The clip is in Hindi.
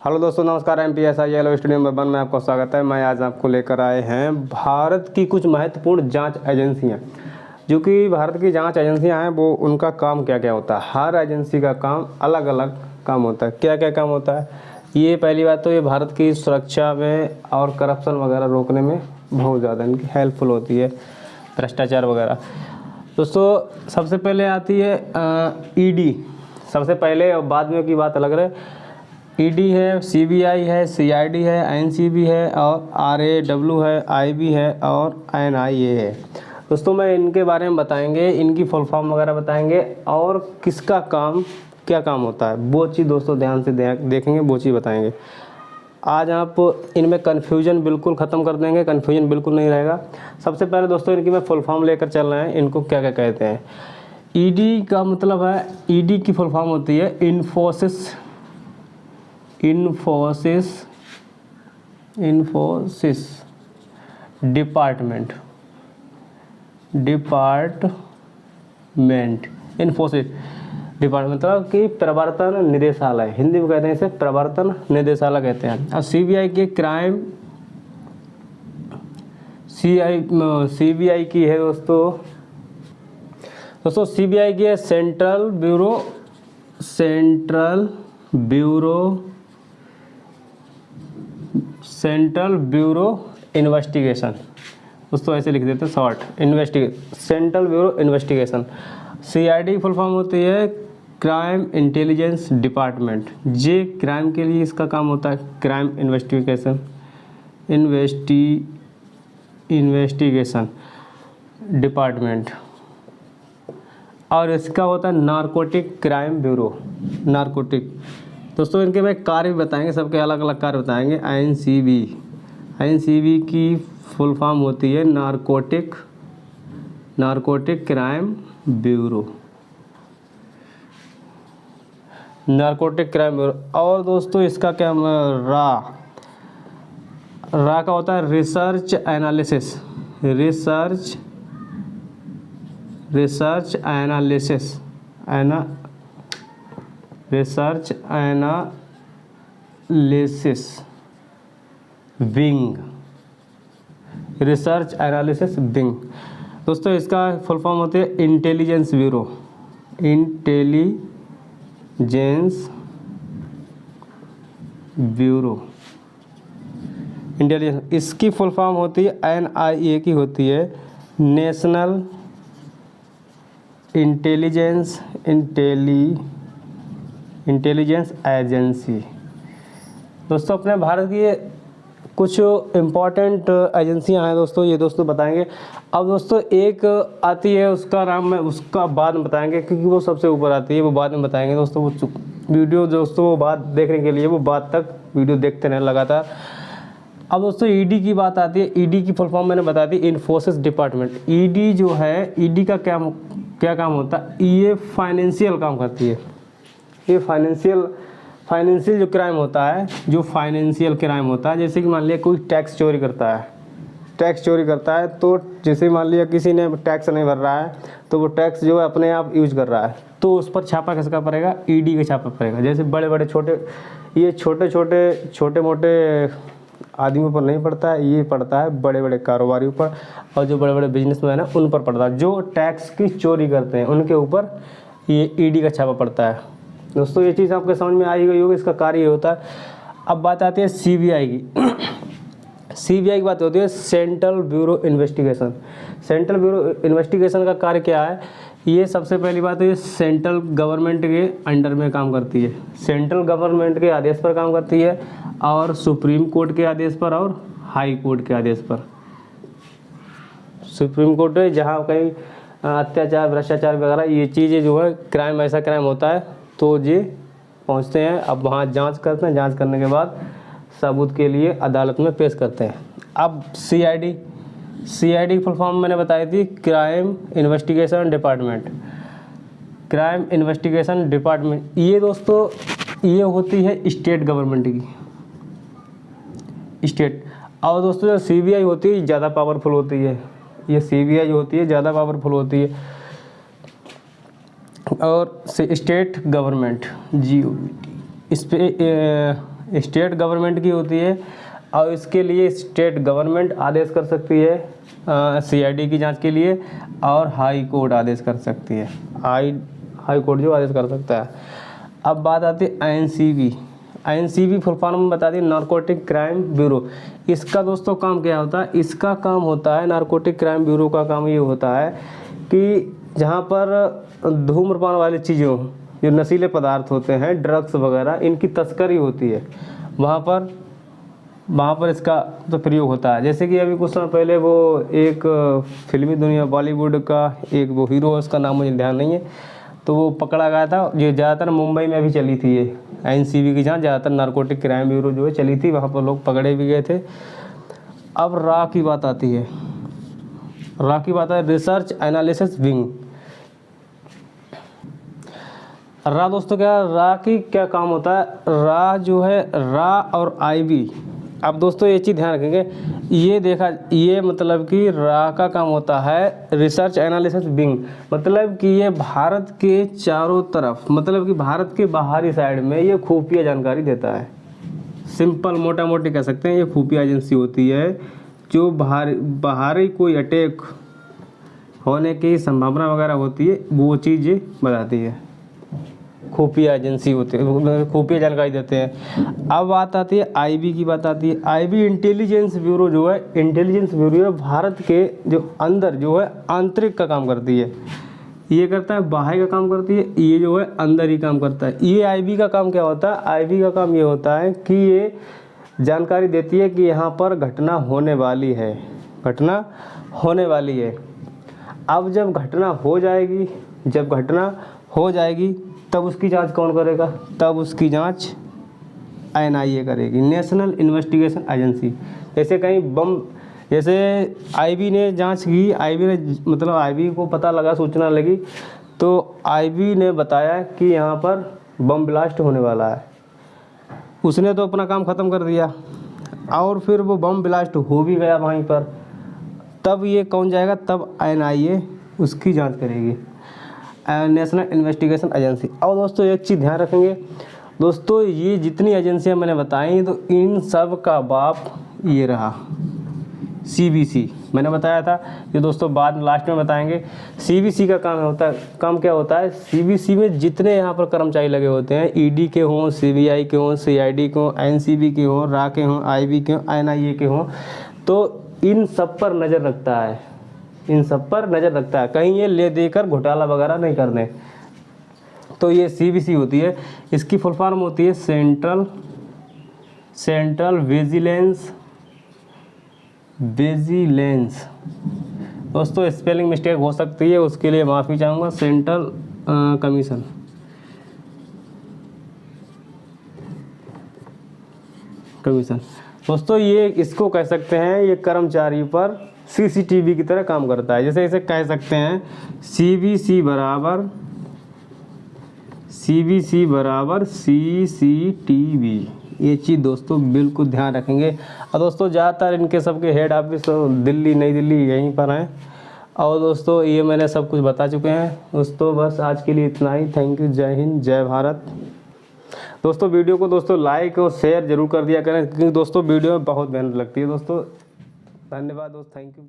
हेलो दोस्तों, नमस्कार। MPSI स्टूडियो नंबर 1 में आपका स्वागत है। मैं आज आपको लेकर आए हैं भारत की कुछ महत्वपूर्ण जांच एजेंसियां, जो कि भारत की जांच एजेंसियां हैं, वो उनका काम क्या क्या होता है। हर एजेंसी का काम अलग अलग काम होता है। क्या क्या काम होता है, ये पहली बात तो ये भारत की सुरक्षा में और करप्शन वगैरह रोकने में बहुत ज़्यादा इनकी हेल्पफुल होती है, भ्रष्टाचार वगैरह। दोस्तों सबसे पहले आती है ईडी। सबसे पहले और बाद में की बात अलग रहे। ईडी है, सीबीआई है, सीआईडी है, एनसीबी है और आरएडब्ल्यू है, आईबी है और एनआईए है। दोस्तों मैं इनके बारे में बताएंगे, इनकी फुल फॉर्म वगैरह बताएंगे और किसका काम क्या काम होता है, वो चीज़ दोस्तों ध्यान से देखेंगे, वो चीज़ बताएंगे। आज आप इनमें कन्फ्यूजन बिल्कुल ख़त्म कर देंगे, कन्फ्यूजन बिल्कुल नहीं रहेगा। सबसे पहले दोस्तों इनकी मैं फुल फॉर्म लेकर चल रहे हैं, इनको क्या क्या कहते हैं। ईडी का मतलब है, ईडी की फुल फॉर्म होती है इन्फोसिस डिपार्टमेंट। इन्फोसिस डिपार्टमेंट मतलब कि प्रवर्तन निदेशालय, हिंदी में कहते हैं इसे प्रवर्तन निदेशालय कहते हैं। और सीबीआई के क्राइम, सीबीआई की है दोस्तों सीबीआई की है सेंट्रल ब्यूरो इन्वेस्टिगेशन। दोस्तों ऐसे लिख देते हैं short, central bureau investigation. CID full form होती है क्राइम इंटेलिजेंस डिपार्टमेंट। जे क्राइम के लिए इसका काम होता है, क्राइम इन्वेस्टिगेशन डिपार्टमेंट। और इसका होता है नारकोटिक क्राइम ब्यूरो, नारकोटिक। दोस्तों इनके में कार्य भी बताएंगे, सबके अलग अलग कार्य बताएंगे। एनसीबी की फुल फॉर्म होती है narcotic crime bureau, narcotic crime bureau. और दोस्तों इसका क्या रा का होता है रिसर्च एनालिसिस विंग। दोस्तों इसका फुल फॉर्म होती है इंटेलिजेंस ब्यूरो। इसकी फुल फॉर्म होती है एनआईए की होती है नेशनल इंटेलिजेंस एजेंसी। दोस्तों अपने भारत की कुछ इम्पॉर्टेंट एजेंसियां हैं दोस्तों, ये दोस्तों बताएंगे। अब दोस्तों एक आती है, उसका नाम मैं उसका बाद में बताएंगे, क्योंकि वो सबसे ऊपर आती है, वो बाद में बताएंगे दोस्तों। वो वीडियो दोस्तों वो बात देखने के लिए वो बाद तक वीडियो देखते रहें लगातार। अब दोस्तों ईडी की बात आती है। ईडी की फुल फॉर्म मैंने बता दी, इन्फोसिस डिपार्टमेंट। ईडी जो है, ईडी का क्या काम होता है, ये फाइनेंशियल काम करती है। ये फाइनेंशियल जो क्राइम होता है, जैसे कि मान लिया कोई टैक्स चोरी करता है, तो जैसे मान लिया किसी ने टैक्स नहीं भर रहा है, तो वो टैक्स जो है अपने आप यूज कर रहा है, तो उस पर छापा किसका पड़ेगा, ईडी का छापा पड़ेगा। जैसे बड़े छोटे मोटे आदमियों पर नहीं पड़ता है, ये पड़ता है बड़े बड़े कारोबारियों पर, और जो बड़े बड़े बिजनेसमैन हैं उन पर पड़ता है। जो टैक्स की चोरी करते हैं उनके ऊपर ये ईडी का छापा पड़ता है। दोस्तों ये चीज़ आपके समझ में आई गई होगी, इसका कार्य ये होता है। अब बात आती है सीबीआई की। सीबीआई की बात होती है central bureau investigation. Central bureau investigation का कार्य क्या है, ये सबसे पहली बात है, ये सेंट्रल गवर्नमेंट के अंडर में काम करती है। सेंट्रल गवर्नमेंट के आदेश पर काम करती है, और सुप्रीम कोर्ट के आदेश पर और हाई कोर्ट के आदेश पर। सुप्रीम कोर्ट है जहाँ कहीं अत्याचार, भ्रष्टाचार वगैरह ये चीज़ें जो है, क्राइम, ऐसा क्राइम होता है तो ये पहुँचते हैं। अब वहाँ जांच करते हैं, जांच करने के बाद सबूत के लिए अदालत में पेश करते हैं। अब सीआईडी की फुल फॉर्म मैंने बताई थी क्राइम इन्वेस्टिगेशन डिपार्टमेंट। ये दोस्तों ये होती है स्टेट गवर्नमेंट की, स्टेट। और दोस्तों जो सीबीआई होती है ज़्यादा पावरफुल होती है, ये सीबीआई जो होती है ज़्यादा पावरफुल होती है। और स्टेट गवर्नमेंट, GOVT, इस पे स्टेट गवर्नमेंट की होती है और इसके लिए स्टेट गवर्नमेंट आदेश कर सकती है CID की जांच के लिए, और हाई कोर्ट आदेश कर सकती है, हाई कोर्ट जो आदेश कर सकता है। अब बात आती है INCB फुल फॉर्म बता दी, नारकोटिक क्राइम ब्यूरो। इसका दोस्तों काम क्या होता है? इसका काम होता है, नारकोटिक क्राइम ब्यूरो का काम ये होता है कि जहाँ पर धूम्रपान वाली चीज़ों, जो नशीले पदार्थ होते हैं, ड्रग्स वगैरह, इनकी तस्करी होती है, वहाँ पर इसका तो प्रयोग होता है। जैसे कि अभी कुछ समय पहले वो एक फिल्मी दुनिया बॉलीवुड का एक वो हीरो है, उसका नाम मुझे ध्यान नहीं है, तो वो पकड़ा गया था। ये ज़्यादातर मुंबई में भी चली थी ये INCB की जांच, ज़्यादातर नारकोटिक क्राइम ब्यूरो जो है चली थी, वहाँ पर लोग पकड़े भी गए थे। अब RA की बात आती है, रिसर्च एनालिसिस विंग। RA दोस्तों RA की क्या काम होता है? RA जो है, RA और IB, अब दोस्तों ये चीज़ ध्यान रखेंगे, ये मतलब कि RA का काम होता है रिसर्च एनालिसिस विंग, मतलब कि ये भारत के चारों तरफ, मतलब कि भारत के बाहरी साइड में ये खुफिया जानकारी देता है। सिंपल मोटा मोटी कह सकते हैं, ये खुफिया एजेंसी होती है जो बाहरी कोई अटैक होने की संभावना वगैरह होती है, वो चीज़ बताती है। खुफिया एजेंसी होती है, खुफिया जानकारी देते हैं। अब बात आती है IB की, बात आती है IB इंटेलिजेंस ब्यूरो जो है, इंटेलिजेंस ब्यूरो है भारत के जो अंदर जो है आंतरिक का काम करती है। ये करता है बाहर का काम करती है, ये जो है अंदर ही काम करता है। ये IB का काम क्या होता है? IB का काम ये होता है कि ये जानकारी देती है कि यहाँ पर घटना होने वाली है, घटना होने वाली है। अब जब घटना हो जाएगी तब उसकी जांच कौन करेगा? तब उसकी जांच NIA करेगी, नेशनल इन्वेस्टिगेशन एजेंसी। जैसे कहीं जैसे IB ने जांच की, IB को पता लगा, सूचना लगी, तो IB ने बताया कि यहाँ पर बम ब्लास्ट होने वाला है। उसने तो अपना काम ख़त्म कर दिया और फिर वो बम ब्लास्ट हो भी गया वहीं पर, तब ये कौन जाएगा? तब NIA उसकी जांच करेगी, नेशनल इन्वेस्टिगेशन एजेंसी। और दोस्तों एक चीज़ ध्यान रखेंगे दोस्तों, ये जितनी एजेंसियां मैंने बताई, तो इन सब का बाप ये रहा CBC। मैंने बताया था, ये दोस्तों बाद में लास्ट में बताएंगे। CBC का काम क्या होता है? CBC में जितने यहाँ पर कर्मचारी लगे होते हैं, ED के हों, CBI के हों, CID के हों, NCB के हों, RA के हों, IB के हों, NIA के हों, तो इन सब पर नज़र रखता है, कहीं ये ले देकर घोटाला वगैरह नहीं करने। तो ये CBC होती है, इसकी फुल फॉर्म होती है सेंट्रल विजिलेंस। दोस्तों स्पेलिंग मिस्टेक हो सकती है, उसके लिए माफ़ी चाहूँगा। सेंट्रल कमीशन, दोस्तों ये इसको कह सकते हैं, ये कर्मचारी पर CCTV की तरह काम करता है। जैसे इसे कह सकते हैं CBC बराबर CCTV। ये चीज़ दोस्तों बिल्कुल ध्यान रखेंगे। और दोस्तों ज़्यादातर इनके सबके हेड ऑफिस दिल्ली, नई दिल्ली यहीं पर हैं। और दोस्तों ये मैंने सब कुछ बता चुके हैं दोस्तों, बस आज के लिए इतना ही। थैंक यू, जय हिंद, जय भारत। दोस्तों वीडियो को दोस्तों लाइक और शेयर जरूर कर दिया करें, क्योंकि दोस्तों वीडियो में बहुत मेहनत लगती है दोस्तों। धन्यवाद दोस्त, थैंक यू।